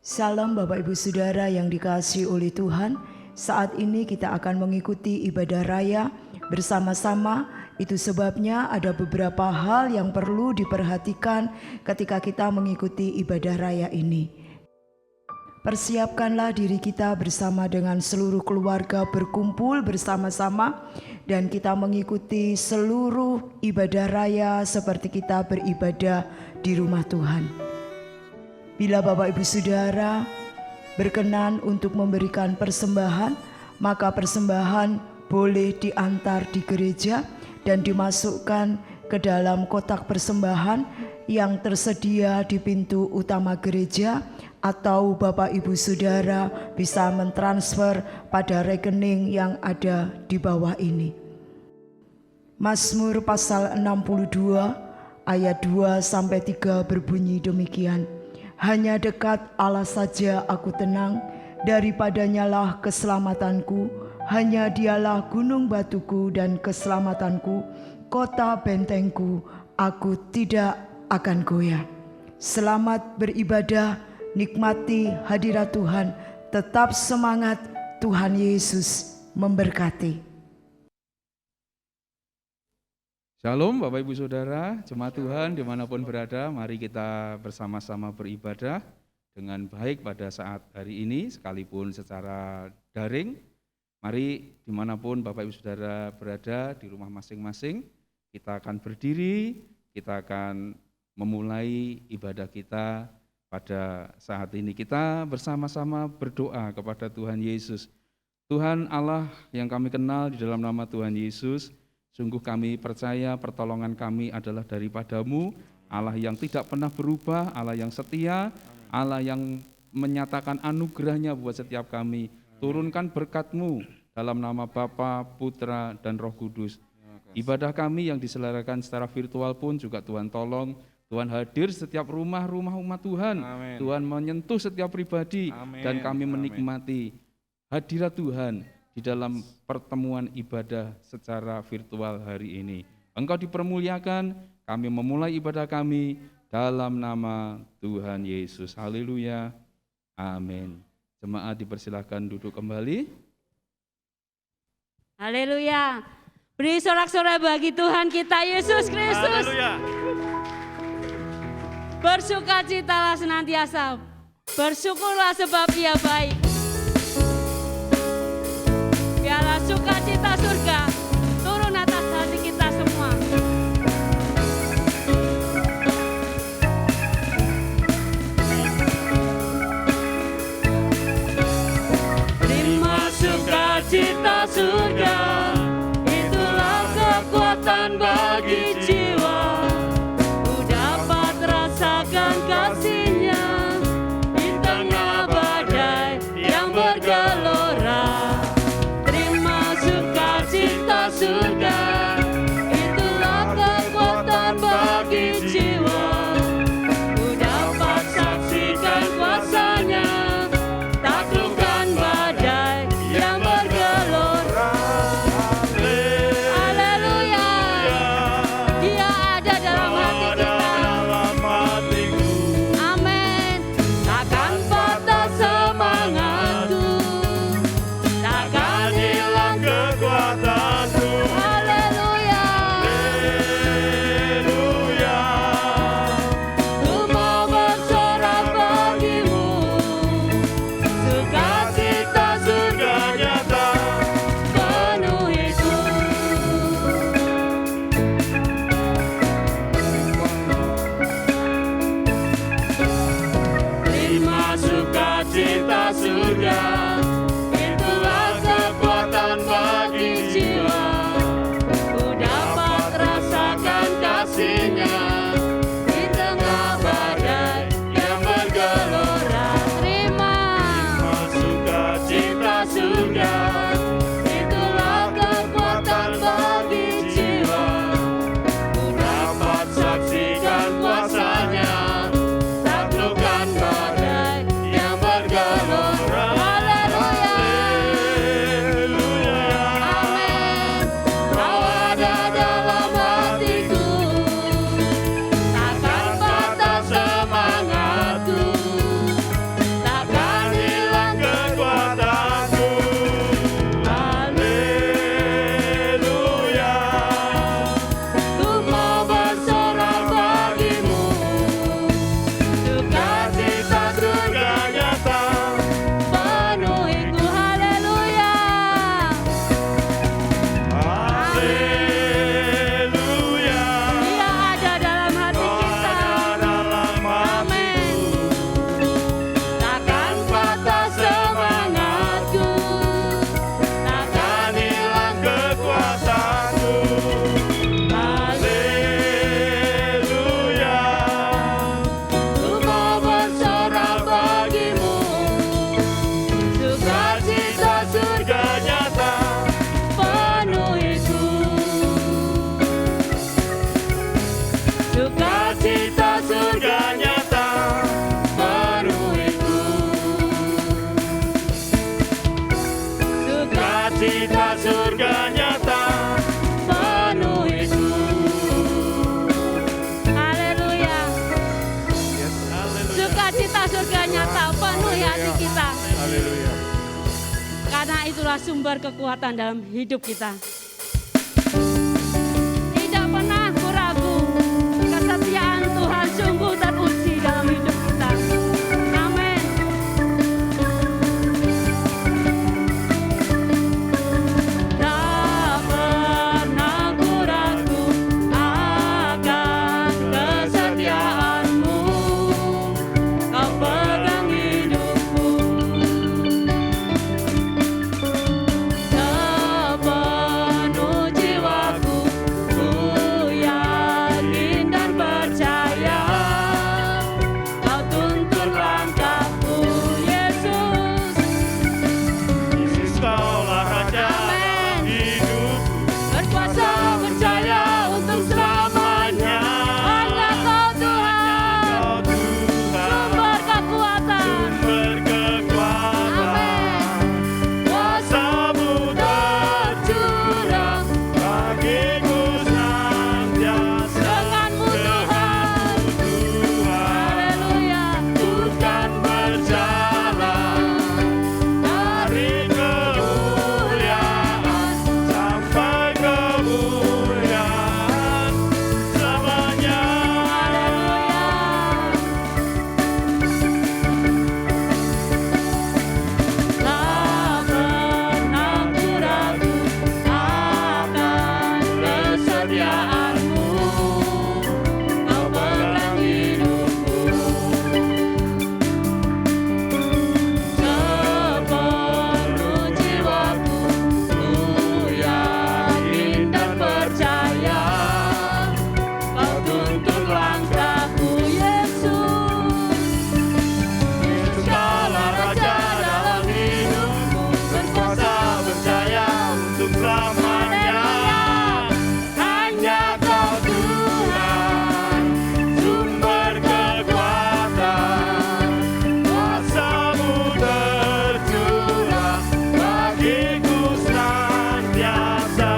Salam Bapak Ibu Saudara yang dikasihi oleh Tuhan. Saat ini kita akan mengikuti ibadah raya bersama-sama. Itu sebabnya ada beberapa hal yang perlu diperhatikan ketika kita mengikuti ibadah raya ini. Persiapkanlah diri kita bersama dengan seluruh keluarga berkumpul bersama-sama dan kita mengikuti seluruh ibadah raya seperti kita beribadah di rumah Tuhan. Bila Bapak Ibu Saudara berkenan untuk memberikan persembahan, maka persembahan boleh diantar di gereja dan dimasukkan ke dalam kotak persembahan yang tersedia di pintu utama gereja, atau Bapak Ibu Saudara bisa mentransfer pada rekening yang ada di bawah ini. Mazmur pasal 62 ayat 2-3 berbunyi demikian. Hanya dekat Allah saja aku tenang, daripadanyalah keselamatanku. Hanya dialah gunung batuku dan keselamatanku, kota bentengku, aku tidak akan goyah. Selamat beribadah, nikmati hadirat Tuhan, tetap semangat, Tuhan Yesus memberkati. Shalom Bapak Ibu Saudara, jemaat Tuhan dimanapun berada, mari kita bersama-sama beribadah dengan baik pada saat hari ini, sekalipun secara daring. Mari dimanapun Bapak Ibu Saudara berada di rumah masing-masing, kita akan berdiri, kita akan memulai ibadah kita pada saat ini. Kita bersama-sama berdoa kepada Tuhan Yesus. Tuhan Allah yang kami kenal di dalam nama Tuhan Yesus, sungguh kami percaya pertolongan kami adalah daripada-Mu, Allah yang tidak pernah berubah, Allah yang setia, Allah yang menyatakan anugerah-Nya buat setiap kami. Turunkan berkat-Mu dalam nama Bapa, Putra, dan Roh Kudus. Ibadah kami yang diselenggarakan secara virtual pun juga Tuhan tolong, Tuhan hadir setiap rumah-rumah umat Tuhan. Amen. Tuhan menyentuh setiap pribadi. Amen. Dan kami menikmati hadirat Tuhan di dalam pertemuan ibadah secara virtual hari ini. Engkau dipermuliakan, kami memulai ibadah kami dalam nama Tuhan Yesus. Haleluya. Amin. Jemaat dipersilahkan duduk kembali. Haleluya. Beri sorak-sorai bagi Tuhan kita Yesus Kristus. Haleluya. Bersukacitalah senantiasa. Bersyukurlah sebab Ia baik. Biarlah sukacita surga turun atas hati kita semua. Terima sukacita surga, itulah kekuatan bagi jiwa. Ku dapat rasakan kasih-Nya di tengah badai yang bergelora. Surga, itulah kekuatan bagi jiwa. Ku dapat saksikan kuasa-Nya, taklukkan badai yang bergelora. Haleluya. Engkaulah sumber kekuatan dalam hidup kita. Tidak pernah ku ragu, kesetiaan Tuhan sungguh teruji dalam hidup kita. Amin. Tak pernah ku ragu akan kesetiaan-Mu, Kau pegang hidupku. Sepenuh jiwaku ku yakin dan percaya, Kau tuntun langkahku, Yesus. Yesus Kaulah Raja dalam hidupku, Berkuasa percaya untuk selamanya. Hanya Kau Tuhan, Kau Tuhan, sumber kekuatan. sumber kekuatan. Kuasa-Mu tercurah bagiku senantiasa. Denganmu Tuhan, haleluya. Bukan berjalan dari kemuliaan sampai kemuliaan selamanya. Tak pernah ku ragu akan kesetiaan-Mu, Kau pegang hidupku. Sepenuh jiwaku ku yakin dan percaya, Kau tuntun langkahku, Yesus. Yesus Kaulah Raja dalam hidupku, berkuasa percaya untuk selamanya. Hanya Kau Tuhan, sumber kekuatan. Kuasa-Mu tercurah bagiku senantiasa.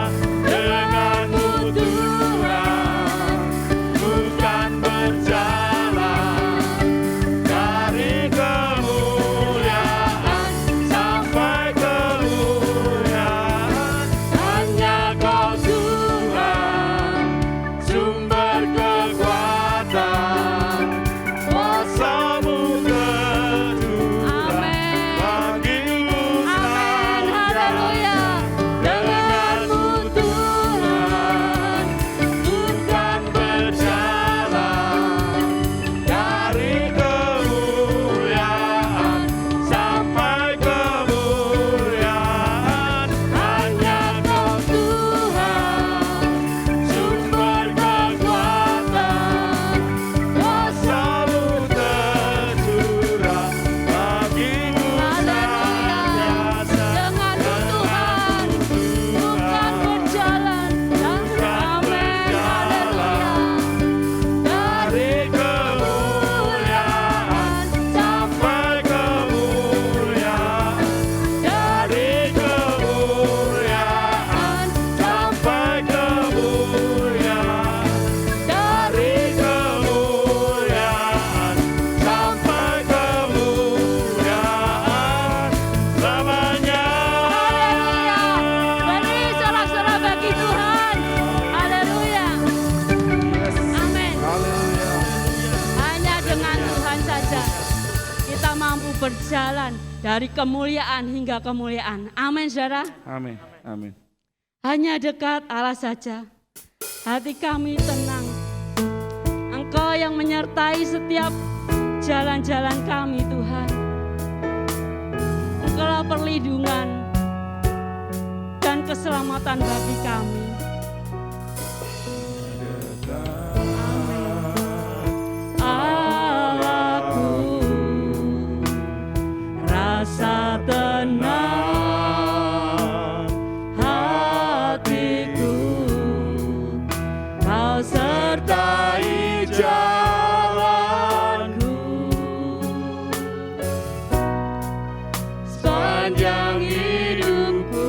Denganmu Tuhan, bukan berjalan dari kemuliaan sampai kemuliaan. Hanya Kau Tuhan, sumber kekuatan. Kuasa-Mu tercurah bagiku Amin, haleluya. Denganmu Tuhan, bukan berjalan dari kemuliaan sampai kemuliaan. Hanya Kau Tuhan, sumber kekuatan. Kuasa-Mu tercurah bagiku senantiasa. Denganmu Tuhan, bukan berjalan dan amin, haleluya. Dari kemuliaan sampai kemuliaan, dari kemuliaan sampai kemuliaan, dari kemuliaan sampai kemuliaan selamanya. Beri sorak-sorak bagi Tuhan. Haleluya. Amin. Hanya dengan Tuhan saja kita mampu berjalan dari kemuliaan hingga kemuliaan. Amin, saudara. Amin. Amin. Hanya dekat Allah saja hati kami tenang. Engkau yang menyertai setiap jalan-jalan kami, Tuhan. Engkaulah perlindungan dan keselamatan bagi kami. Allahku, rasa tenang hatiku, Kau sertai jalanku. Sepanjang hidupku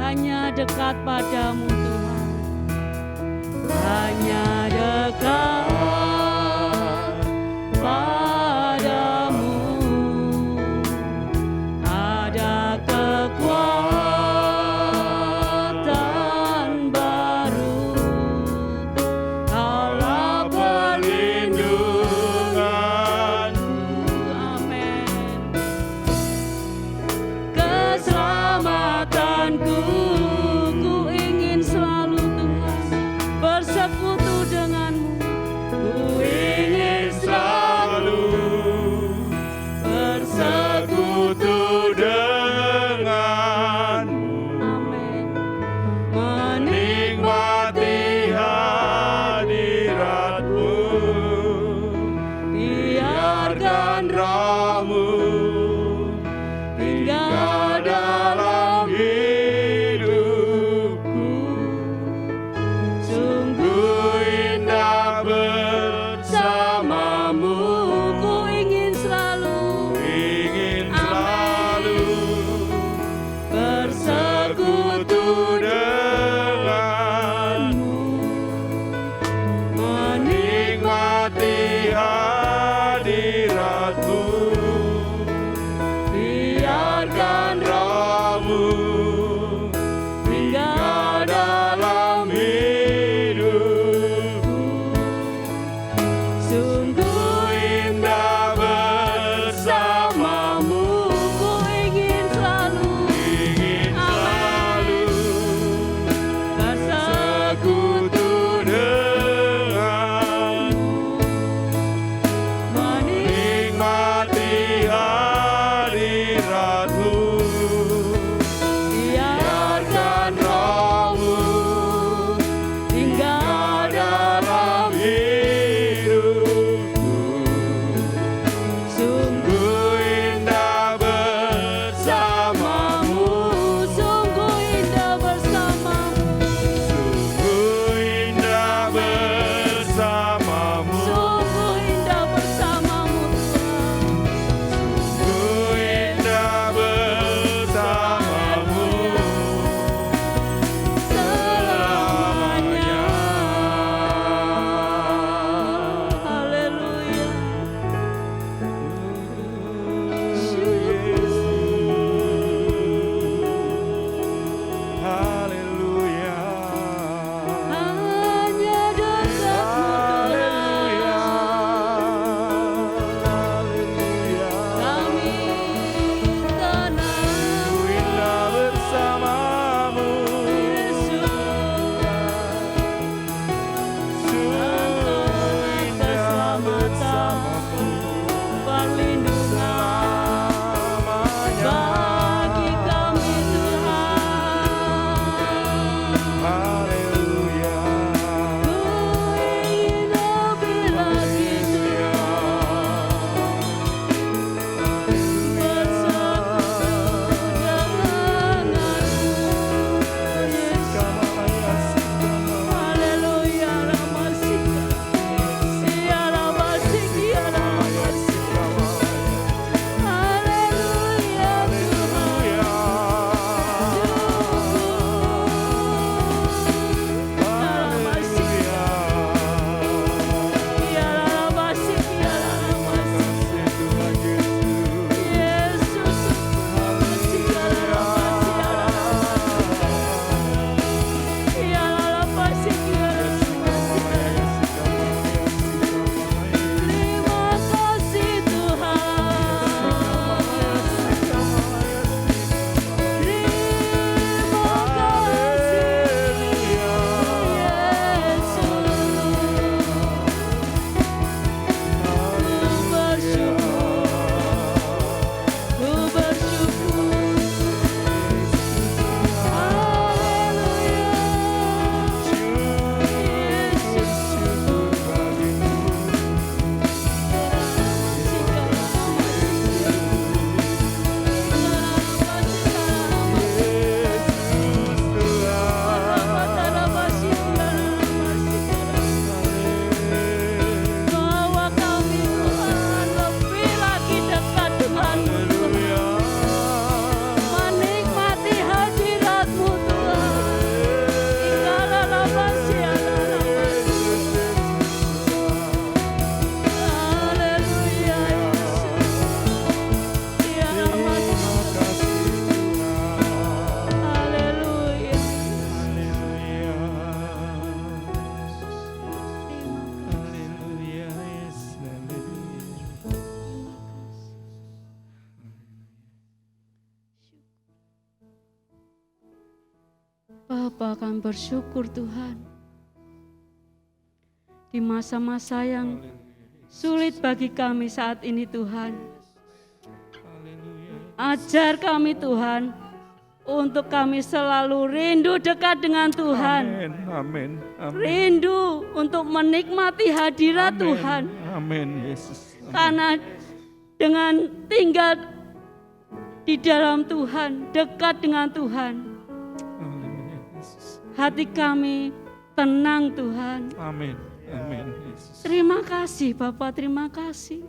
hanya dekat padamu Tuhan, hanya dekat padamu. Bapa, kami bersyukur Tuhan. Di masa-masa yang sulit bagi kami saat ini Tuhan. Ajar kami Tuhan, untuk kami selalu rindu dekat dengan Tuhan. Amin, amin, amin. Rindu untuk menikmati hadirat Amin, Tuhan. amin, Yesus. Amin. Karena dengan tinggal di dalam Tuhan, dekat dengan Tuhan, Haleluya, Yesus. hati kami tenang Tuhan. Amin, amin, Yesus. Terima kasih Bapak, terima kasih.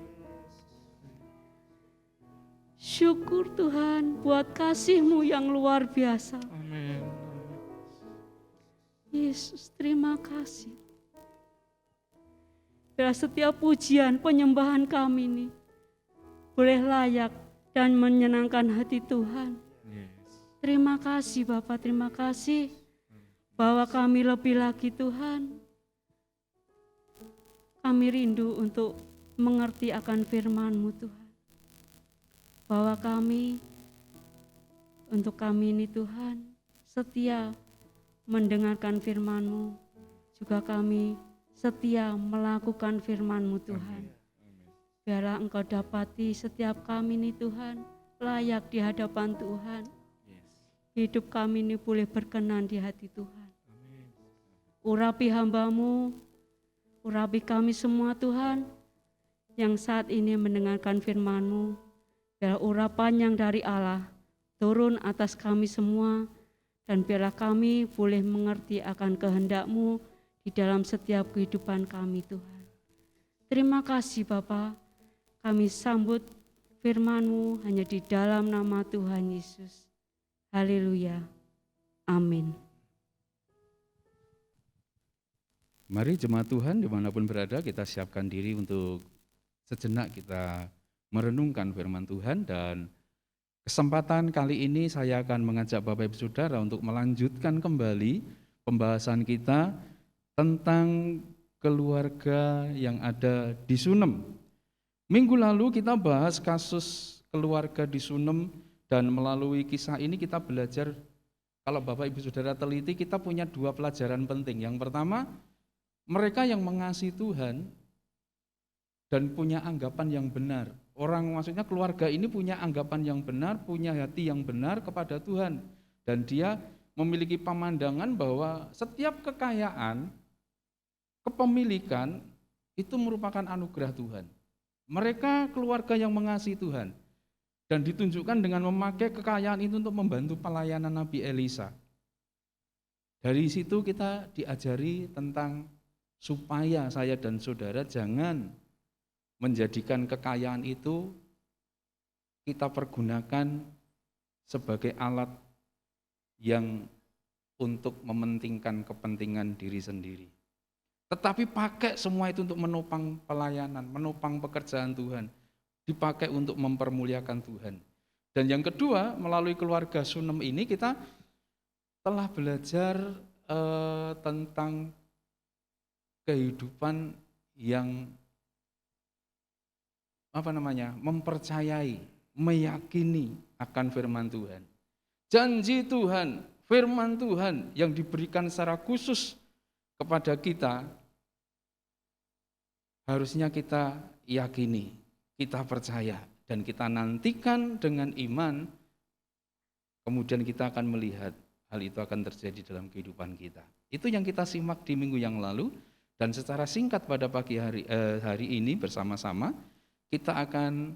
Syukur Tuhan buat kasih-Mu yang luar biasa. Amin. Yesus, terima kasih. Biar setiap pujian penyembahan kami ini boleh layak dan menyenangkan hati Tuhan. Yes. Terima kasih Bapak, terima kasih bahwa kami lebih lagi Tuhan. Kami rindu untuk mengerti akan firman-Mu Tuhan. Bahwa untuk kami ini Tuhan, setia mendengarkan firman-Mu. Juga kami setia melakukan firman-Mu Tuhan. Biarlah Engkau dapati setiap kami ini Tuhan, layak di hadapan Tuhan. Hidup kami ini boleh berkenan di hati Tuhan. Urapi hamba-Mu, urapi kami semua Tuhan, yang saat ini mendengarkan firman-Mu. Biar urapan yang dari Allah turun atas kami semua, dan biarlah kami boleh mengerti akan kehendak-Mu di dalam setiap kehidupan kami Tuhan. Terima kasih Bapa, kami sambut firman-Mu hanya di dalam nama Tuhan Yesus. Haleluya. Amin. Mari jemaat Tuhan dimanapun berada, kita siapkan diri untuk sejenak kita merenungkan firman Tuhan, dan kesempatan kali ini saya akan mengajak Bapak Ibu Saudara untuk melanjutkan kembali pembahasan kita tentang keluarga yang ada di Sunem. Minggu lalu kita bahas kasus keluarga di Sunem, dan melalui kisah ini kita belajar, kalau Bapak Ibu Saudara teliti, kita punya 2 pelajaran penting. Yang pertama, mereka yang mengasihi Tuhan dan punya anggapan yang benar. Maksudnya keluarga ini punya anggapan yang benar, punya hati yang benar kepada Tuhan. Dan dia memiliki pemandangan bahwa setiap kekayaan, kepemilikan, itu merupakan anugerah Tuhan. Mereka keluarga yang mengasihi Tuhan. Dan ditunjukkan dengan memakai kekayaan itu untuk membantu pelayanan Nabi Elisa. Dari situ kita diajari tentang supaya saya dan saudara jangan menjadikan kekayaan itu kita pergunakan sebagai alat yang untuk mementingkan kepentingan diri sendiri. Tetapi pakai semua itu untuk menopang pelayanan, menopang pekerjaan Tuhan, dipakai untuk mempermuliakan Tuhan. Dan yang kedua, melalui keluarga Sunem ini kita telah belajar tentang kehidupan yang mempercayai, meyakini akan firman Tuhan. Janji Tuhan, firman Tuhan yang diberikan secara khusus kepada kita, harusnya kita yakini, kita percaya, dan kita nantikan dengan iman, kemudian kita akan melihat hal itu akan terjadi dalam kehidupan kita. Itu yang kita simak di minggu yang lalu, dan secara singkat pada pagi hari ini bersama-sama, kita akan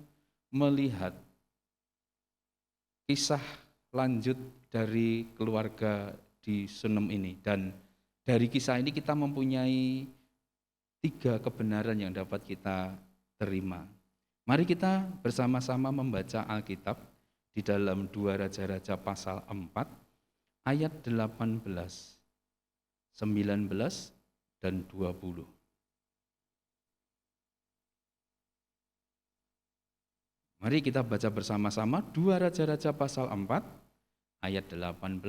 melihat kisah lanjut dari keluarga di Sunem ini. Dan dari kisah ini kita mempunyai 3 kebenaran yang dapat kita terima. Mari kita bersama-sama membaca Alkitab di dalam 2 Raja-Raja pasal 4 ayat 18, 19, dan 20. Mari kita baca bersama-sama 2 Raja-Raja pasal 4 ayat 18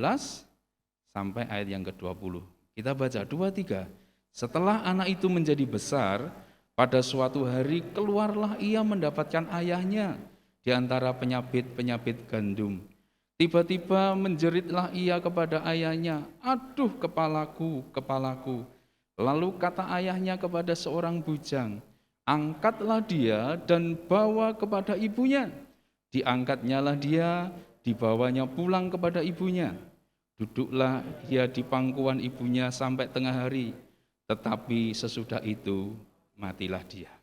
sampai ayat yang ke-20. Kita baca 2-3. Setelah anak itu menjadi besar, pada suatu hari keluarlah ia mendapatkan ayahnya di antara penyabit-penyabit gandum. Tiba-tiba menjeritlah ia kepada ayahnya, "Aduh kepalaku, kepalaku." Lalu kata ayahnya kepada seorang bujang, "Angkatlah dia dan bawa kepada ibunya." Diangkatnyalah dia, dibawanya pulang kepada ibunya. Duduklah dia di pangkuan ibunya sampai tengah hari, tetapi sesudah itu matilah dia.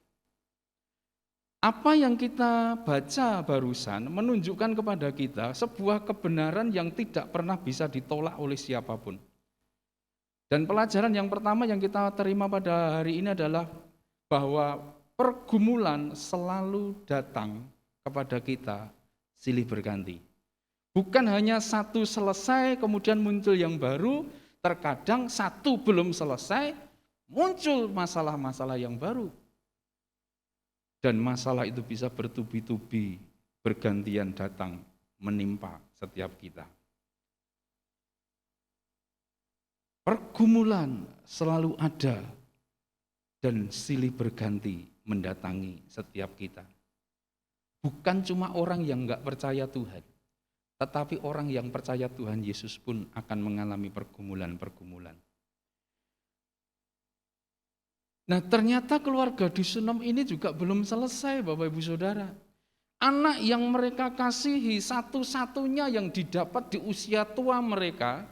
Apa yang kita baca barusan menunjukkan kepada kita sebuah kebenaran yang tidak pernah bisa ditolak oleh siapapun. Dan pelajaran yang pertama yang kita terima pada hari ini adalah bahwa pergumulan selalu datang kepada kita silih berganti. Bukan hanya satu selesai kemudian muncul yang baru, terkadang satu belum selesai muncul masalah-masalah yang baru. Dan masalah itu bisa bertubi-tubi, bergantian datang, menimpa setiap kita. Pergumulan selalu ada dan silih berganti mendatangi setiap kita. Bukan cuma orang yang enggak percaya Tuhan, tetapi orang yang percaya Tuhan Yesus pun akan mengalami pergumulan-pergumulan. Nah, ternyata keluarga di Sunem ini juga belum selesai, Bapak Ibu Saudara. Anak yang mereka kasihi satu-satunya yang didapat di usia tua mereka,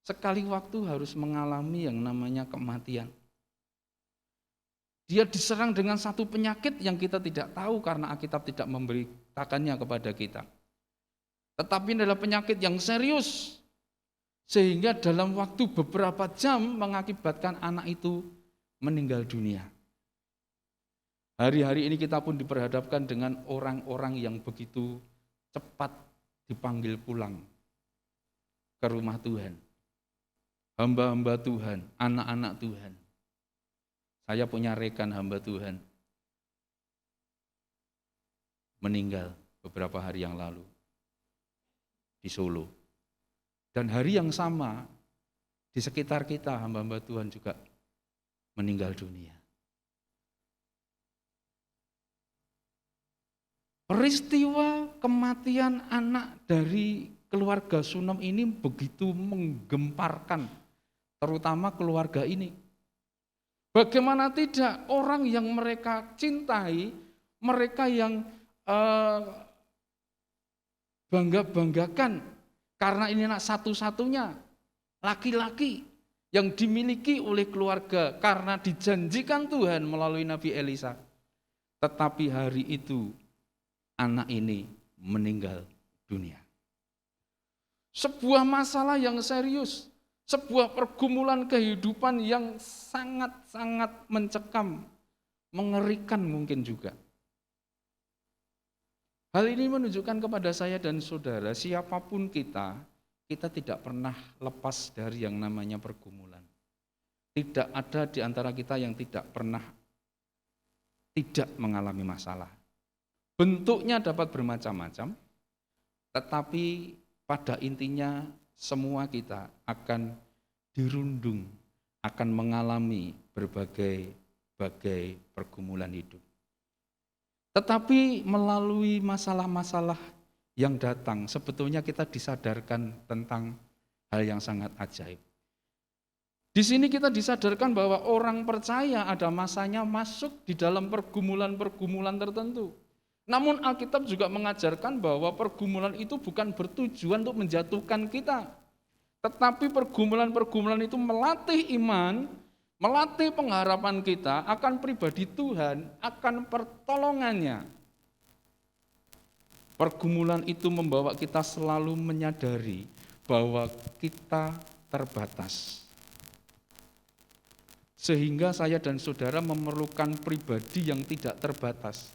sekali waktu harus mengalami yang namanya kematian. Dia diserang dengan satu penyakit yang kita tidak tahu karena Alkitab tidak memberitakannya kepada kita. Tetapi ini adalah penyakit yang serius, sehingga dalam waktu beberapa jam mengakibatkan anak itu meninggal dunia. Hari-hari ini kita pun diperhadapkan dengan orang-orang yang begitu cepat dipanggil pulang ke rumah Tuhan. Hamba-hamba Tuhan, anak-anak Tuhan. Saya punya rekan hamba Tuhan meninggal beberapa hari yang lalu di Solo. Dan hari yang sama di sekitar kita hamba-hamba Tuhan juga meninggal dunia. Peristiwa kematian anak dari keluarga Sunem ini begitu menggemparkan, terutama keluarga ini. Bagaimana tidak orang yang mereka cintai, mereka yang bangga-banggakan, karena ini anak satu-satunya laki-laki yang dimiliki oleh keluarga karena dijanjikan Tuhan melalui Nabi Elisa. Tetapi hari itu anak ini meninggal dunia. Sebuah masalah yang serius, sebuah pergumulan kehidupan yang sangat-sangat mencekam, mengerikan mungkin juga. Hal ini menunjukkan kepada saya dan saudara, siapapun kita tidak pernah lepas dari yang namanya pergumulan. Tidak ada di antara kita yang tidak pernah tidak mengalami masalah. Bentuknya dapat bermacam-macam, tetapi pada intinya semua kita akan dirundung, akan mengalami berbagai pergumulan hidup. Tetapi melalui masalah-masalah yang datang, sebetulnya kita disadarkan tentang hal yang sangat ajaib. Di sini kita disadarkan bahwa orang percaya ada masanya masuk di dalam pergumulan-pergumulan tertentu. Namun Alkitab juga mengajarkan bahwa pergumulan itu bukan bertujuan untuk menjatuhkan kita. Tetapi pergumulan-pergumulan itu melatih iman, melatih pengharapan kita akan pribadi Tuhan, akan pertolongannya. Pergumulan itu membawa kita selalu menyadari bahwa kita terbatas. Sehingga saya dan saudara memerlukan pribadi yang tidak terbatas.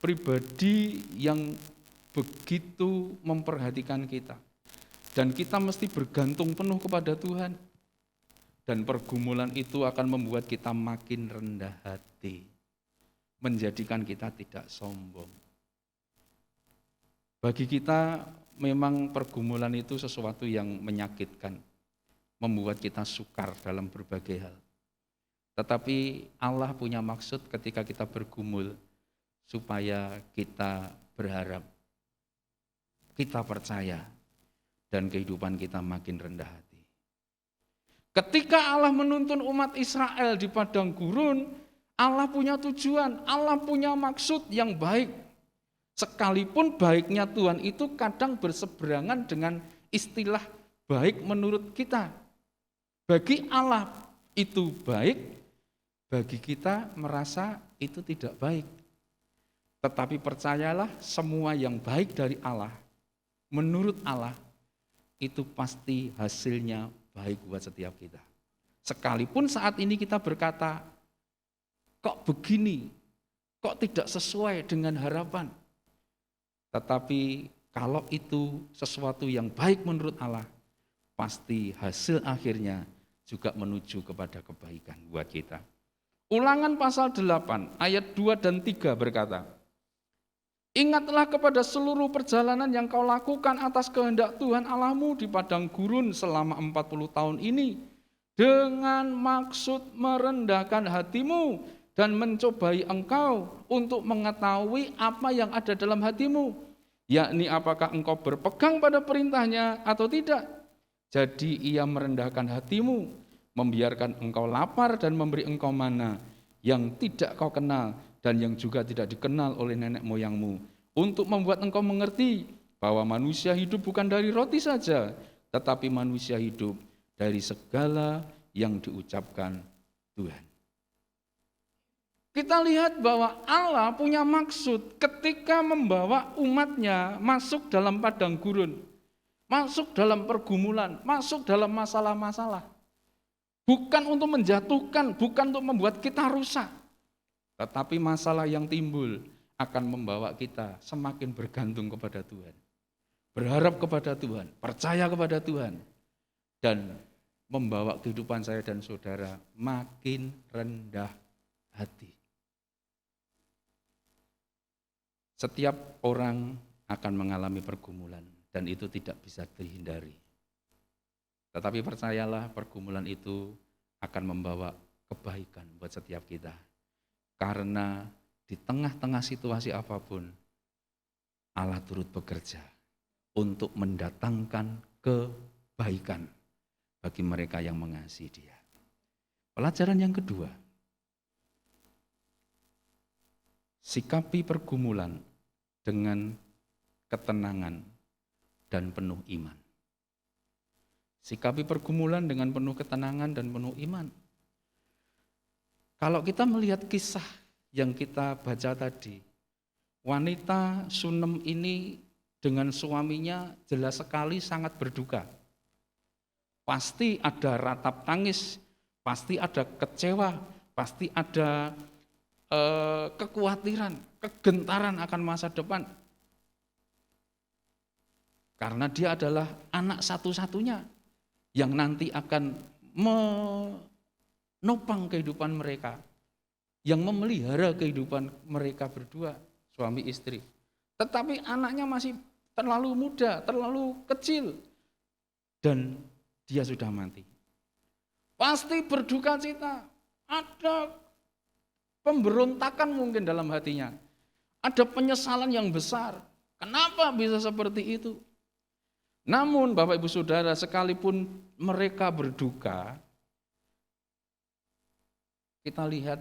Pribadi yang begitu memperhatikan kita. Dan kita mesti bergantung penuh kepada Tuhan. Dan pergumulan itu akan membuat kita makin rendah hati. Menjadikan kita tidak sombong. Bagi kita memang pergumulan itu sesuatu yang menyakitkan, membuat kita sukar dalam berbagai hal. Tetapi Allah punya maksud ketika kita bergumul, supaya kita berharap. kita percaya dan kehidupan kita makin rendah hati. Ketika Allah menuntun umat Israel di padang gurun, Allah punya tujuan, Allah punya maksud yang baik. Sekalipun baiknya Tuhan itu kadang berseberangan dengan istilah baik menurut kita. Bagi Allah itu baik, bagi kita merasa itu tidak baik. Tetapi percayalah, semua yang baik dari Allah, menurut Allah, itu pasti hasilnya baik buat setiap kita. Sekalipun saat ini kita berkata, kok begini, kok tidak sesuai dengan harapan. Tetapi kalau itu sesuatu yang baik menurut Allah, pasti hasil akhirnya juga menuju kepada kebaikan buat kita. Ulangan pasal 8 ayat 2 dan 3 berkata, ingatlah kepada seluruh perjalanan yang kau lakukan atas kehendak Tuhan Allahmu di padang gurun selama 40 tahun ini, dengan maksud merendahkan hatimu dan mencobai engkau untuk mengetahui apa yang ada dalam hatimu, yakni apakah engkau berpegang pada perintahnya atau tidak. Jadi ia merendahkan hatimu, membiarkan engkau lapar dan memberi engkau mana yang tidak kau kenal dan yang juga tidak dikenal oleh nenek moyangmu, untuk membuat engkau mengerti bahwa manusia hidup bukan dari roti saja, tetapi manusia hidup dari segala yang diucapkan Tuhan. Kita lihat bahwa Allah punya maksud ketika membawa umatnya masuk dalam padang gurun, masuk dalam pergumulan, masuk dalam masalah-masalah. Bukan untuk menjatuhkan, bukan untuk membuat kita rusak. Tetapi masalah yang timbul akan membawa kita semakin bergantung kepada Tuhan. Berharap kepada Tuhan, percaya kepada Tuhan. Dan membawa kehidupan saya dan saudara makin rendah hati. Setiap orang akan mengalami pergumulan dan itu tidak bisa dihindari. Tetapi percayalah, pergumulan itu akan membawa kebaikan buat setiap kita. Karena di tengah-tengah situasi apapun, Allah turut bekerja untuk mendatangkan kebaikan bagi mereka yang mengasihi Dia. Pelajaran yang kedua, sikapi pergumulan dengan ketenangan dan penuh iman. Sikapi pergumulan dengan penuh ketenangan dan penuh iman. Kalau kita melihat kisah yang kita baca tadi, wanita Sunem ini dengan suaminya jelas sekali sangat berduka. Pasti ada ratap tangis, pasti ada kecewa, pasti ada kekhawatiran, kegentaran akan masa depan. Karena dia adalah anak satu-satunya yang nanti akan menopang kehidupan mereka, yang memelihara kehidupan mereka berdua, suami istri. Tetapi anaknya masih terlalu muda, terlalu kecil, dan dia sudah mati. Pasti berduka cita, ada pemberontakan mungkin dalam hatinya, ada penyesalan yang besar. Kenapa bisa seperti itu? Namun Bapak Ibu Saudara, sekalipun mereka berduka, kita lihat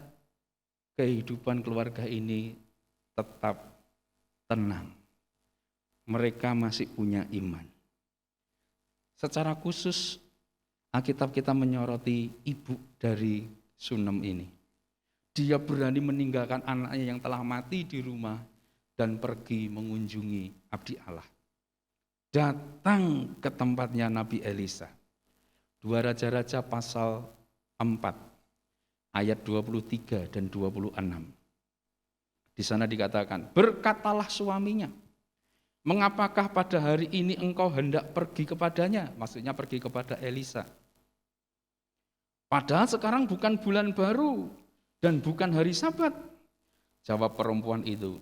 kehidupan keluarga ini tetap tenang. Mereka masih punya iman. Secara khusus Alkitab kita menyoroti ibu dari Sunem ini. Dia berani meninggalkan anaknya yang telah mati di rumah dan pergi mengunjungi abdi Allah. Datang ke tempatnya Nabi Elisa. 2 Raja-Raja pasal 4 ayat 23 dan 26. Di sana dikatakan, berkatalah suaminya, mengapakah pada hari ini engkau hendak pergi kepadanya? Maksudnya pergi kepada Elisa. Padahal sekarang bukan bulan baru dan bukan hari Sabat. Jawab perempuan itu.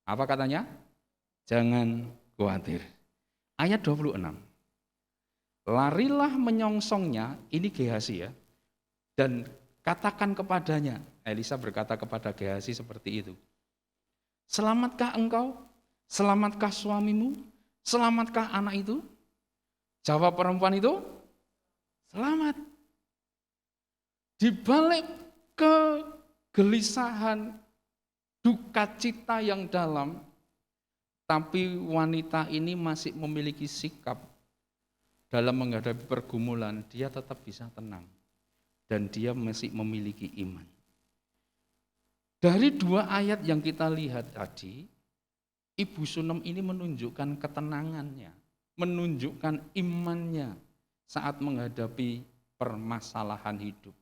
Apa katanya? Jangan khawatir. Ayat 26. Larilah menyongsongnya, ini Gehazi ya, dan katakan kepadanya, Elisa berkata kepada Gehazi seperti itu. Selamatkah engkau? Selamatkah suamimu? Selamatkah anak itu? Jawab perempuan itu, selamat. Di balik kegelisahan, duka cita yang dalam, tapi wanita ini masih memiliki sikap dalam menghadapi pergumulan, dia tetap bisa tenang. Dan dia masih memiliki iman. Dari 2 ayat yang kita lihat tadi, Ibu Sunem ini menunjukkan ketenangannya, menunjukkan imannya saat menghadapi permasalahan hidup.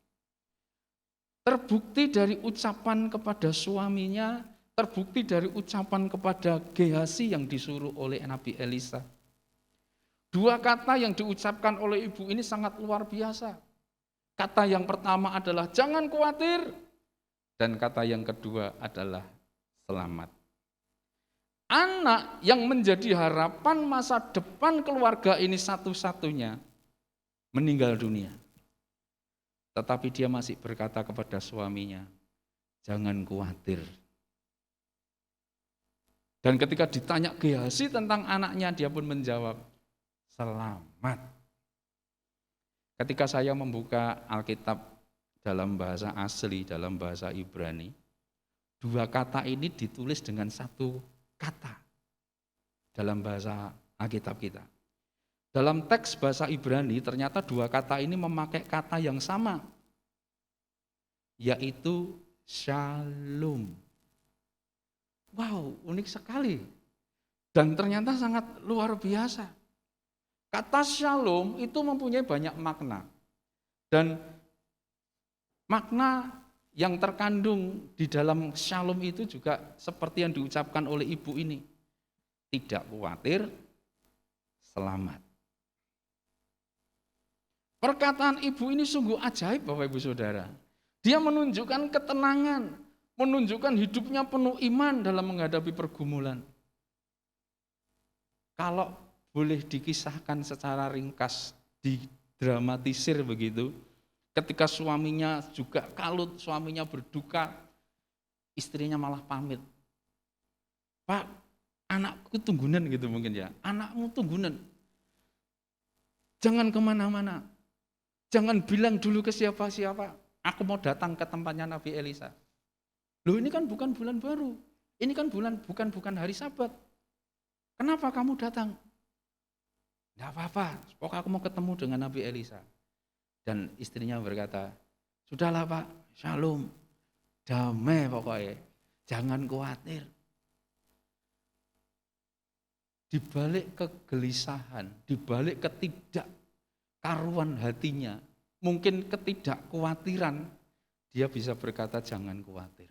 Terbukti dari ucapan kepada suaminya, terbukti dari ucapan kepada Gehazi yang disuruh oleh Nabi Elisa. 2 kata yang diucapkan oleh ibu ini sangat luar biasa. Kata yang pertama adalah jangan khawatir, dan kata yang kedua adalah selamat. Anak yang menjadi harapan masa depan keluarga ini satu-satunya meninggal dunia. Tetapi dia masih berkata kepada suaminya, jangan khawatir. Dan ketika ditanya Gehazi tentang anaknya, dia pun menjawab, selamat. Ketika saya membuka Alkitab dalam bahasa asli, dalam bahasa Ibrani, 2 kata ini ditulis dengan 1 kata dalam bahasa Alkitab kita. Dalam teks bahasa Ibrani ternyata 2 kata ini memakai kata yang sama, yaitu shalom. Wow, unik sekali. Dan ternyata sangat luar biasa. Kata shalom itu mempunyai banyak makna. Dan makna yang terkandung di dalam shalom itu juga seperti yang diucapkan oleh ibu ini. Tidak khawatir, selamat. Perkataan ibu ini sungguh ajaib Bapak Ibu Saudara. Dia menunjukkan ketenangan, menunjukkan hidupnya penuh iman dalam menghadapi pergumulan. Kalau boleh dikisahkan secara ringkas, didramatisir begitu, ketika suaminya juga kalut, suaminya berduka, istrinya malah pamit. Pak, anakku tunggunan gitu mungkin ya, anakmu tunggunan. Jangan kemana-mana, jangan bilang dulu ke siapa-siapa, aku mau datang ke tempatnya Nabi Elisa. Loh ini kan bukan bulan baru, ini kan bukan hari Sabat. Kenapa kamu datang? Tidak apa-apa, pokoknya aku mau ketemu dengan Nabi Elisa. Dan istrinya berkata, sudahlah Pak, shalom, damai pokoknya, jangan khawatir. Di balik kegelisahan, di balik ketidakkaruan hatinya, mungkin ketidakkhawatiran, dia bisa berkata jangan khawatir.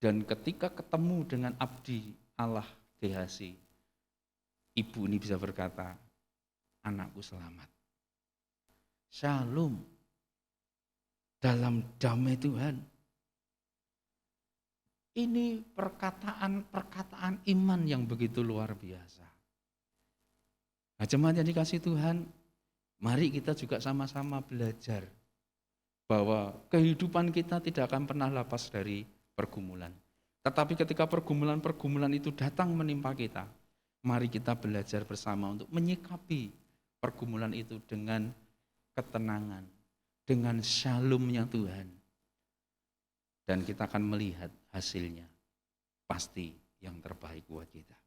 Dan ketika ketemu dengan abdi Allah Gehazi, ibu ini bisa berkata, anakku selamat. Shalom. Dalam damai Tuhan. Ini perkataan iman yang begitu luar biasa. Nah, jemaat yang dikasih Tuhan, mari kita juga sama-sama belajar bahwa kehidupan kita tidak akan pernah lepas dari pergumulan. Tetapi ketika pergumulan itu datang menimpa kita, mari kita belajar bersama untuk menyikapi pergumulan itu dengan ketenangan, dengan shalomnya Tuhan. Dan kita akan melihat hasilnya, pasti yang terbaik buat kita.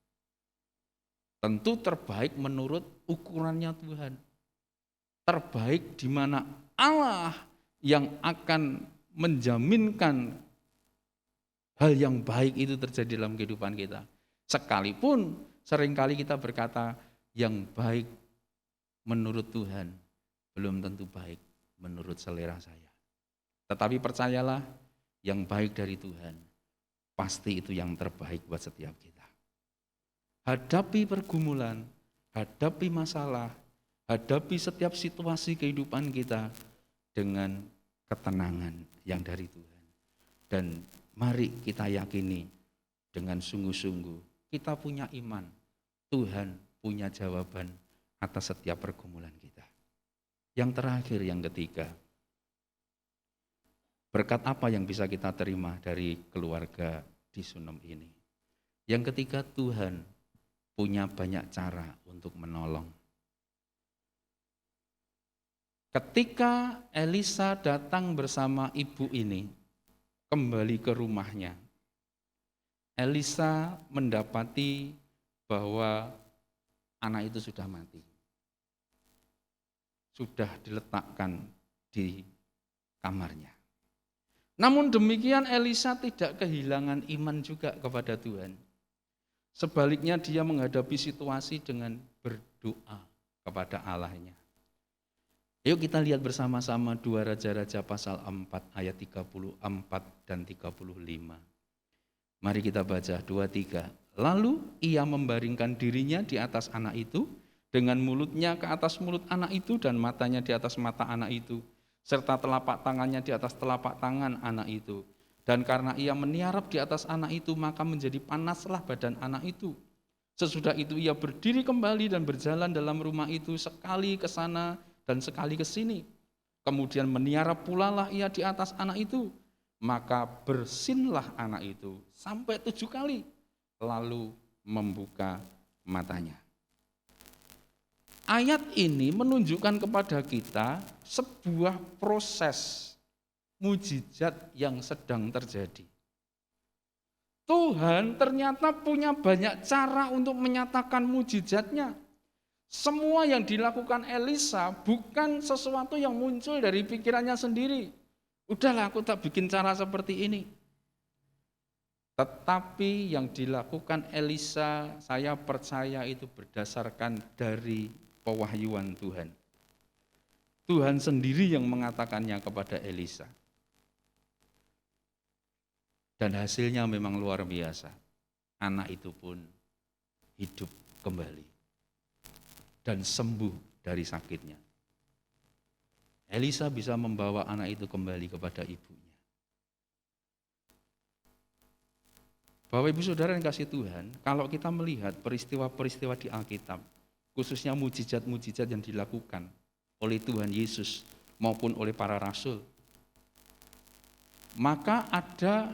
Tentu terbaik menurut ukurannya Tuhan. Terbaik di mana Allah yang akan menjaminkan hal yang baik itu terjadi dalam kehidupan kita. Sekalipun seringkali kita berkata yang baik menurut Tuhan belum tentu baik menurut selera saya. Tetapi percayalah, yang baik dari Tuhan pasti itu yang terbaik buat setiap kita. Hadapi pergumulan, hadapi masalah, hadapi setiap situasi kehidupan kita dengan ketenangan yang dari Tuhan. Dan mari kita yakini dengan sungguh-sungguh kita punya iman, Tuhan punya jawaban atas setiap pergumulan kita. Yang terakhir, yang ketiga, berkat apa yang bisa kita terima dari keluarga di Sunem ini? Yang ketiga, Tuhan punya banyak cara untuk menolong. Ketika Elisa datang bersama ibu ini kembali ke rumahnya, Elisa mendapati bahwa anak itu sudah mati. Sudah diletakkan di kamarnya. Namun demikian Elisa tidak kehilangan iman juga kepada Tuhan. Sebaliknya dia menghadapi situasi dengan berdoa kepada Allahnya. Yuk kita lihat bersama-sama 2 Raja-Raja pasal 4 ayat 34 dan 35. Mari kita baca 2-3. Lalu ia membaringkan dirinya di atas anak itu, dengan mulutnya ke atas mulut anak itu dan matanya di atas mata anak itu, serta telapak tangannya di atas telapak tangan anak itu. Dan karena ia meniarap di atas anak itu, maka menjadi panaslah badan anak itu. Sesudah itu ia berdiri kembali dan berjalan dalam rumah itu, sekali ke sana dan sekali ke sini. Kemudian meniarap pula lah ia di atas anak itu. Maka bersinlah anak itu sampai 7 kali, lalu membuka matanya. Ayat ini menunjukkan kepada kita sebuah proses mujizat yang sedang terjadi. Tuhan ternyata punya banyak cara untuk menyatakan mujizatnya. Semua yang dilakukan Elisa bukan sesuatu yang muncul dari pikirannya sendiri. Udahlah, aku tak bikin cara seperti ini. Tetapi yang dilakukan Elisa, saya percaya itu berdasarkan dari pewahyuan Tuhan. Tuhan sendiri yang mengatakannya kepada Elisa. Dan hasilnya memang luar biasa. Anak itu pun hidup kembali dan sembuh dari sakitnya. Elisa bisa membawa anak itu kembali kepada ibunya. Bapak Ibu Saudara yang kasih Tuhan, kalau kita melihat peristiwa-peristiwa di Alkitab, khususnya mujizat-mujizat yang dilakukan oleh Tuhan Yesus maupun oleh para rasul, maka ada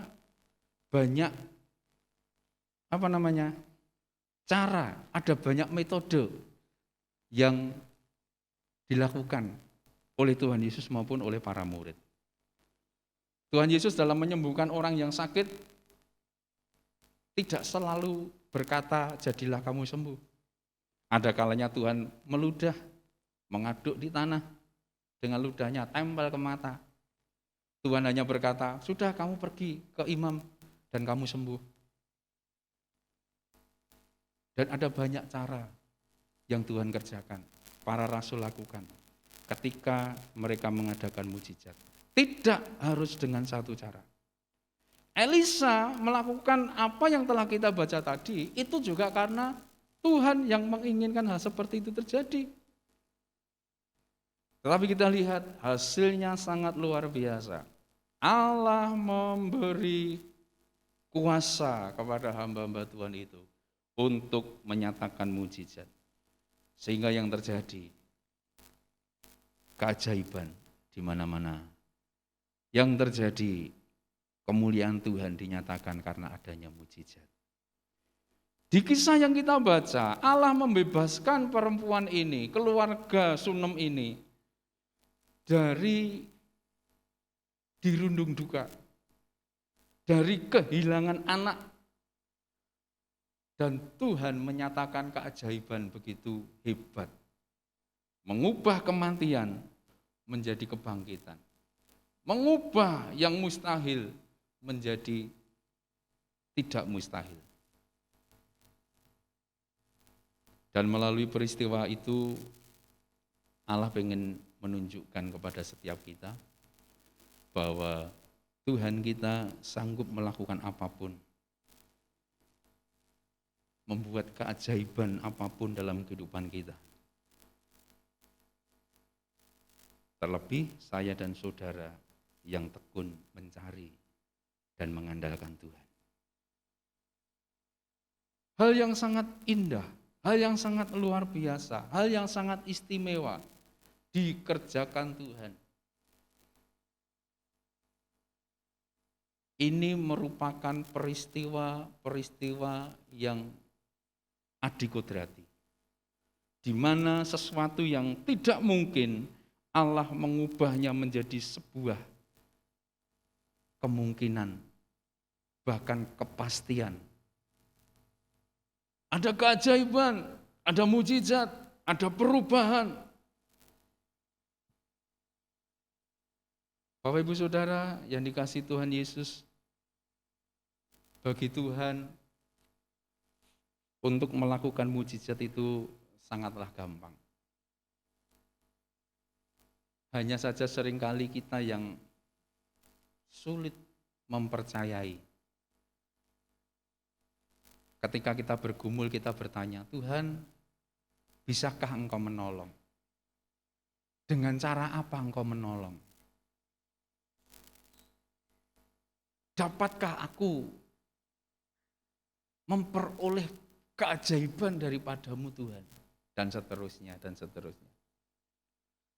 banyak cara, ada banyak metode yang dilakukan oleh Tuhan Yesus maupun oleh para murid. Tuhan Yesus dalam menyembuhkan orang yang sakit tidak selalu berkata, jadilah kamu sembuh. Ada kalanya Tuhan meludah, mengaduk di tanah, dengan ludahnya tempel ke mata. Tuhan hanya berkata, sudah kamu pergi ke imam dan kamu sembuh. Dan ada banyak cara yang Tuhan kerjakan, para rasul lakukan ketika mereka mengadakan mujizat. Tidak harus dengan satu cara. Elisa melakukan apa yang telah kita baca tadi, itu juga karena Tuhan yang menginginkan hal seperti itu terjadi. Tetapi kita lihat hasilnya sangat luar biasa. Allah memberi kuasa kepada hamba-hamba Tuhan itu untuk menyatakan mujizat. Sehingga yang terjadi keajaiban di mana-mana. Yang terjadi kemuliaan Tuhan dinyatakan karena adanya mujizat. Di kisah yang kita baca, Allah membebaskan perempuan ini, keluarga Sunem ini, dari dirundung duka, dari kehilangan anak. Dan Tuhan menyatakan keajaiban begitu hebat. Mengubah kematian menjadi kebangkitan. Mengubah yang mustahil menjadi tidak mustahil. Dan melalui peristiwa itu Allah ingin menunjukkan kepada setiap kita bahwa Tuhan kita sanggup melakukan apapun, membuat keajaiban apapun dalam kehidupan kita. Terlebih saya dan saudara yang tekun mencari dan mengandalkan Tuhan. Hal yang sangat indah, hal yang sangat luar biasa, hal yang sangat istimewa dikerjakan Tuhan. Ini merupakan peristiwa-peristiwa yang adikodrati, di mana sesuatu yang tidak mungkin Allah mengubahnya menjadi sebuah kemungkinan, bahkan kepastian. Ada keajaiban, ada mujizat, ada perubahan. Bapak Ibu Saudara yang dikasihi Tuhan Yesus, bagi Tuhan untuk melakukan mujizat itu sangatlah gampang. Hanya saja seringkali kita yang sulit mempercayai. Ketika kita bergumul, kita bertanya, Tuhan, bisakah Engkau menolong? Dengan cara apa Engkau menolong? Dapatkah aku memperoleh keajaiban daripadamu Tuhan? Dan seterusnya, dan seterusnya.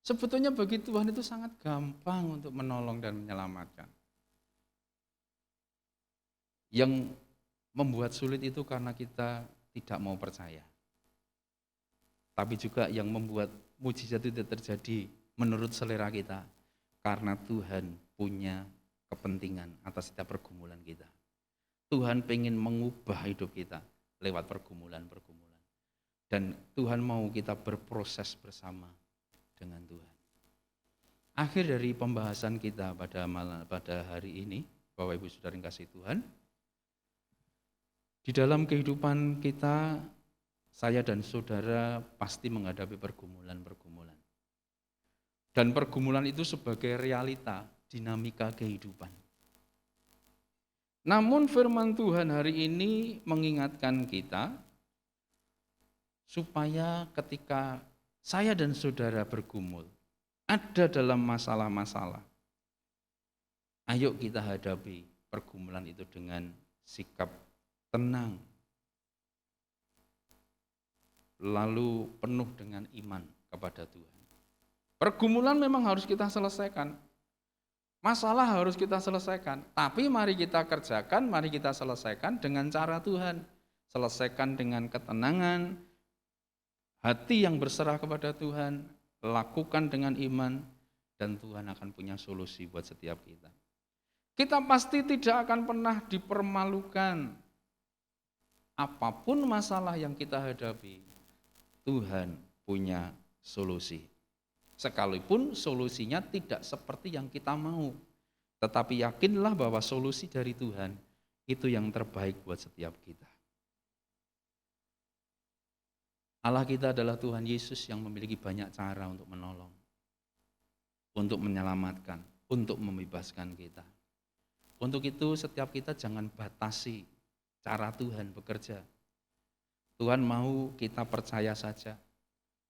Sebetulnya bagi Tuhan itu sangat gampang untuk menolong dan menyelamatkan. Yang membuat sulit itu karena kita tidak mau percaya. Tapi juga yang membuat mujizat itu terjadi menurut selera kita. Karena Tuhan punya kepentingan atas setiap pergumulan kita. Tuhan pengen mengubah hidup kita lewat pergumulan-pergumulan. Dan Tuhan mau kita berproses bersama dengan Tuhan. Akhir dari pembahasan kita pada hari ini, Bapak Ibu Saudara yang kasih Tuhan, di dalam kehidupan kita, saya dan saudara pasti menghadapi pergumulan-pergumulan. Dan pergumulan itu sebagai realita, dinamika kehidupan. Namun firman Tuhan hari ini mengingatkan kita supaya ketika saya dan saudara bergumul, ada dalam masalah-masalah, ayo kita hadapi pergumulan itu dengan sikap tenang, lalu penuh dengan iman kepada Tuhan. Pergumulan memang harus kita selesaikan. Masalah harus kita selesaikan, tapi mari kita kerjakan, mari kita selesaikan dengan cara Tuhan. Selesaikan dengan ketenangan, hati yang berserah kepada Tuhan, lakukan dengan iman, dan Tuhan akan punya solusi buat setiap kita. Kita pasti tidak akan pernah dipermalukan. Apapun masalah yang kita hadapi, Tuhan punya solusi. Sekalipun solusinya tidak seperti yang kita mau, tetapi yakinlah bahwa solusi dari Tuhan itu yang terbaik buat setiap kita. Allah kita adalah Tuhan Yesus yang memiliki banyak cara untuk menolong, untuk menyelamatkan, untuk membebaskan kita. Untuk itu setiap kita jangan batasi cara Tuhan bekerja. Tuhan mau kita percaya saja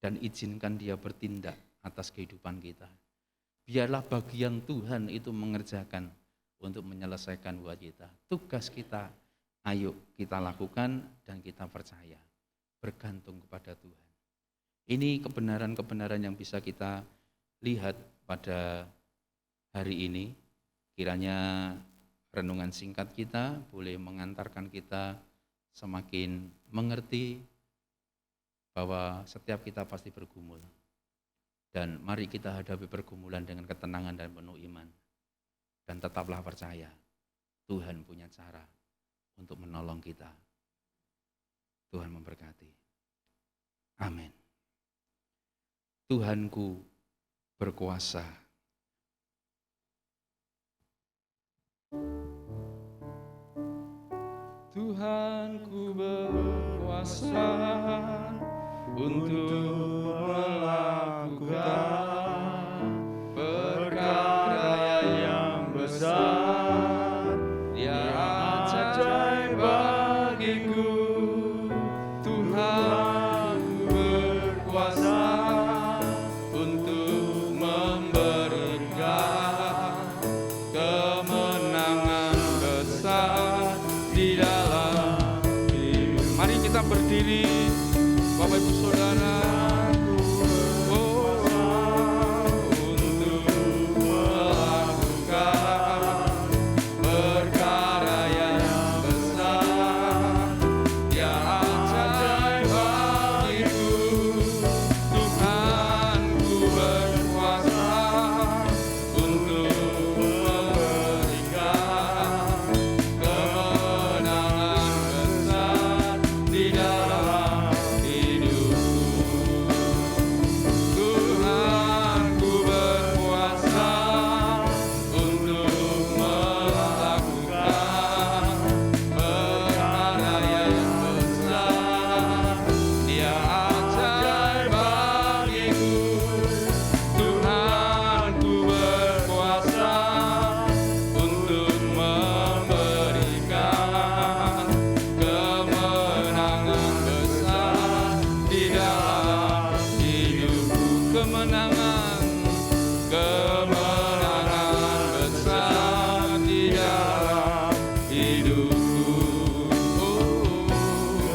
dan izinkan Dia bertindak atas kehidupan kita. Biarlah bagian Tuhan itu mengerjakan untuk menyelesaikan buat kita. Tugas kita, ayo kita lakukan dan kita percaya. Bergantung kepada Tuhan. Ini kebenaran-kebenaran yang bisa kita lihat pada hari ini. Kiranya renungan singkat kita boleh mengantarkan kita semakin mengerti bahwa setiap kita pasti bergumul. Dan mari kita hadapi pergumulan dengan ketenangan dan penuh iman. Dan tetaplah percaya, Tuhan punya cara untuk menolong kita. Tuhan memberkati. Amin. Tuhanku berkuasa. Tuhanku berkuasa untuk melakukan perkara yang besar. Dia ajaib bagiku. Tuhan berkuasa untuk memberikan kemenangan besar di dalam hidup. Mari kita berdiri, Bapak Ibu Saudara. Oh, kemenangan besar di dalam hidupku.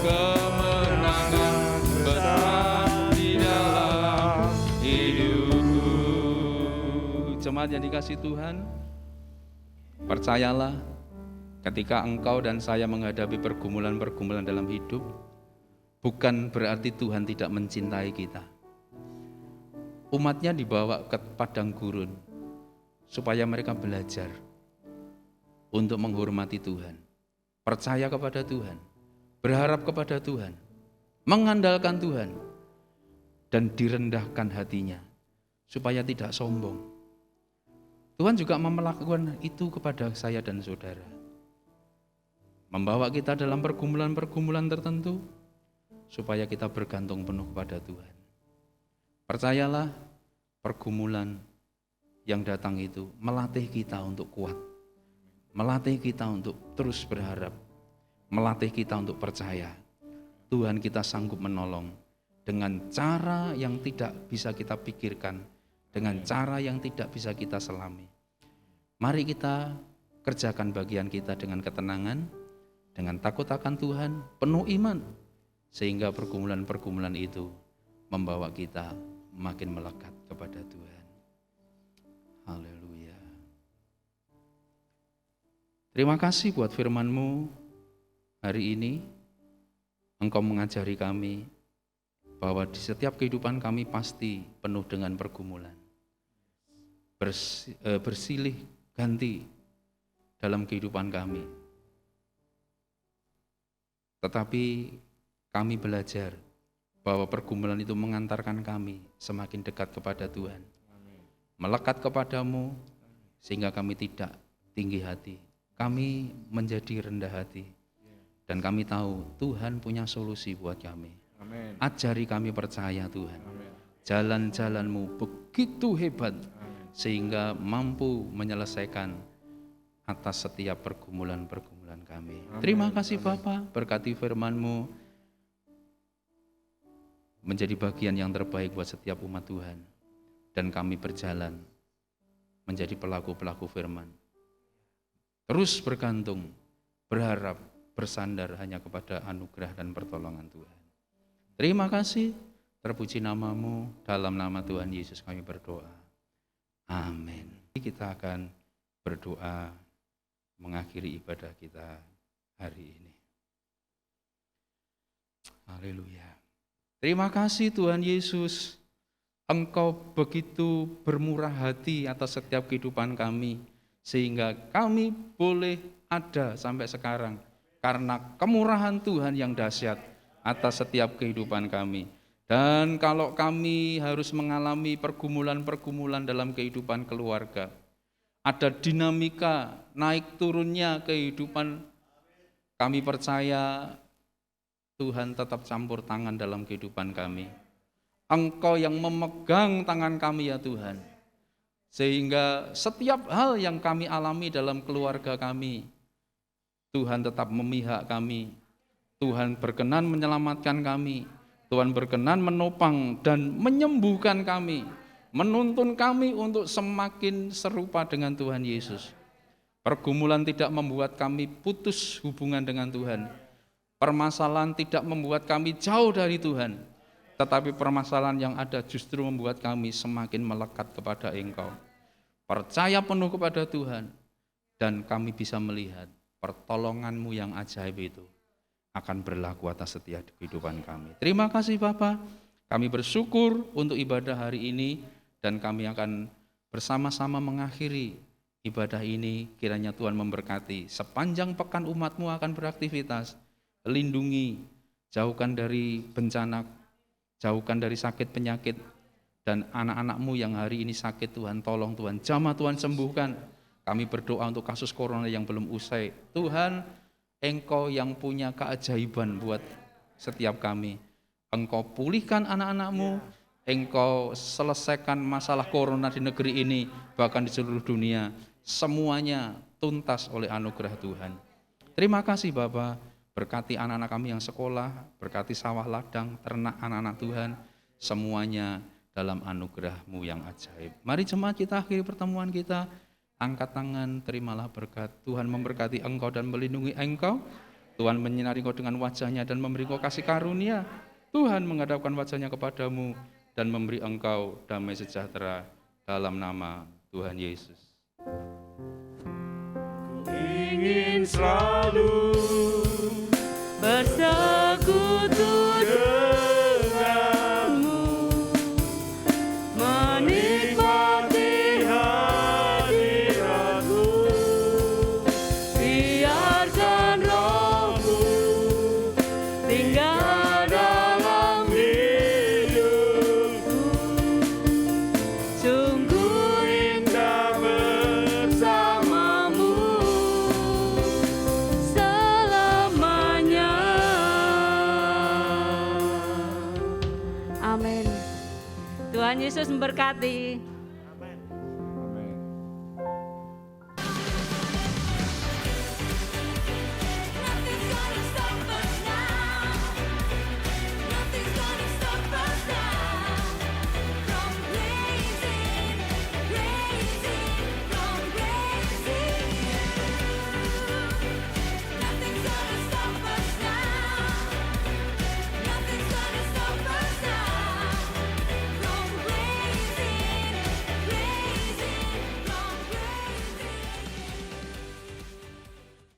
Kemenangan besar di dalam hidupku. Jemaat yang dikasihi Tuhan, percayalah, ketika engkau dan saya menghadapi pergumulan-pergumulan dalam hidup, bukan berarti Tuhan tidak mencintai kita. Umatnya dibawa ke padang gurun supaya mereka belajar untuk menghormati Tuhan, percaya kepada Tuhan, berharap kepada Tuhan, mengandalkan Tuhan, dan direndahkan hatinya supaya tidak sombong. Tuhan juga melakukan itu kepada saya dan saudara, membawa kita dalam pergumulan-pergumulan tertentu supaya kita bergantung penuh kepada Tuhan. Percayalah, pergumulan yang datang itu melatih kita untuk kuat, melatih kita untuk terus berharap, melatih kita untuk percaya Tuhan kita sanggup menolong dengan cara yang tidak bisa kita pikirkan, dengan cara yang tidak bisa kita selami. Mari kita kerjakan bagian kita dengan ketenangan, dengan takut akan Tuhan, penuh iman, sehingga pergumulan-pergumulan itu membawa kita makin melekat kepada Tuhan. Haleluya. Terima kasih buat firman-Mu hari ini. Engkau mengajari kami bahwa di setiap kehidupan kami pasti penuh dengan pergumulan. Bersilih ganti dalam kehidupan kami. Tetapi kami belajar bahwa pergumulan itu mengantarkan kami semakin dekat kepada Tuhan. Melekat kepadamu sehingga kami tidak tinggi hati. Kami menjadi rendah hati. Dan kami tahu Tuhan punya solusi buat kami. Ajari kami percaya Tuhan. Jalan-jalan-Mu begitu hebat sehingga mampu menyelesaikan atas setiap pergumulan-pergumulan kami. Terima kasih Bapa, berkati firman-Mu menjadi bagian yang terbaik buat setiap umat Tuhan. Dan kami berjalan menjadi pelaku-pelaku firman. Terus bergantung, berharap, bersandar hanya kepada anugerah dan pertolongan Tuhan. Terima kasih, terpuji nama-Mu, dalam nama Tuhan Yesus kami berdoa. Amin. Kita akan berdoa mengakhiri ibadah kita hari ini. Haleluya. Terima kasih Tuhan Yesus, Engkau begitu bermurah hati atas setiap kehidupan kami, sehingga kami boleh ada sampai sekarang, karena kemurahan Tuhan yang dahsyat atas setiap kehidupan kami. Dan kalau kami harus mengalami pergumulan-pergumulan dalam kehidupan keluarga, ada dinamika naik turunnya kehidupan, kami percaya Tuhan tetap campur tangan dalam kehidupan kami. Engkau yang memegang tangan kami ya Tuhan. Sehingga setiap hal yang kami alami dalam keluarga kami, Tuhan tetap memihak kami. Tuhan berkenan menyelamatkan kami. Tuhan berkenan menopang dan menyembuhkan kami. Menuntun kami untuk semakin serupa dengan Tuhan Yesus. Pergumulan tidak membuat kami putus hubungan dengan Tuhan. Permasalahan tidak membuat kami jauh dari Tuhan, tetapi permasalahan yang ada justru membuat kami semakin melekat kepada Engkau. Percaya penuh kepada Tuhan, dan kami bisa melihat pertolongan-Mu yang ajaib itu akan berlaku atas setiap kehidupan kami. Terima kasih Bapa, kami bersyukur untuk ibadah hari ini, dan kami akan bersama-sama mengakhiri ibadah ini. Kiranya Tuhan memberkati sepanjang pekan umat-Mu akan beraktivitas. Lindungi, jauhkan dari bencana, jauhkan dari sakit penyakit, dan anak-anak-Mu yang hari ini sakit Tuhan tolong Tuhan, jamah Tuhan sembuhkan. Kami berdoa untuk kasus corona yang belum usai. Tuhan, Engkau yang punya keajaiban buat setiap kami. Engkau pulihkan anak-anak-Mu, Engkau selesaikan masalah corona di negeri ini, bahkan di seluruh dunia. Semuanya tuntas oleh anugerah Tuhan. Terima kasih Bapa. Berkati anak-anak kami yang sekolah, berkati sawah ladang, ternak anak-anak Tuhan, semuanya dalam anugerah-Mu yang ajaib. Mari jemaat kita akhiri pertemuan kita, angkat tangan, terimalah berkat. Tuhan memberkati engkau dan melindungi engkau. Tuhan menyinari engkau dengan wajah-Nya dan memberi engkau kasih karunia. Tuhan menghadapkan wajah-Nya kepadamu dan memberi engkau damai sejahtera dalam nama Tuhan Yesus. Ingin selalu bersekutu denganmu, menikmati hadiratmu, biarkan rohmu tinggal dalam hidupku, sungguh indah bersamamu selamanya. Amin. Tuhan Yesus memberkati.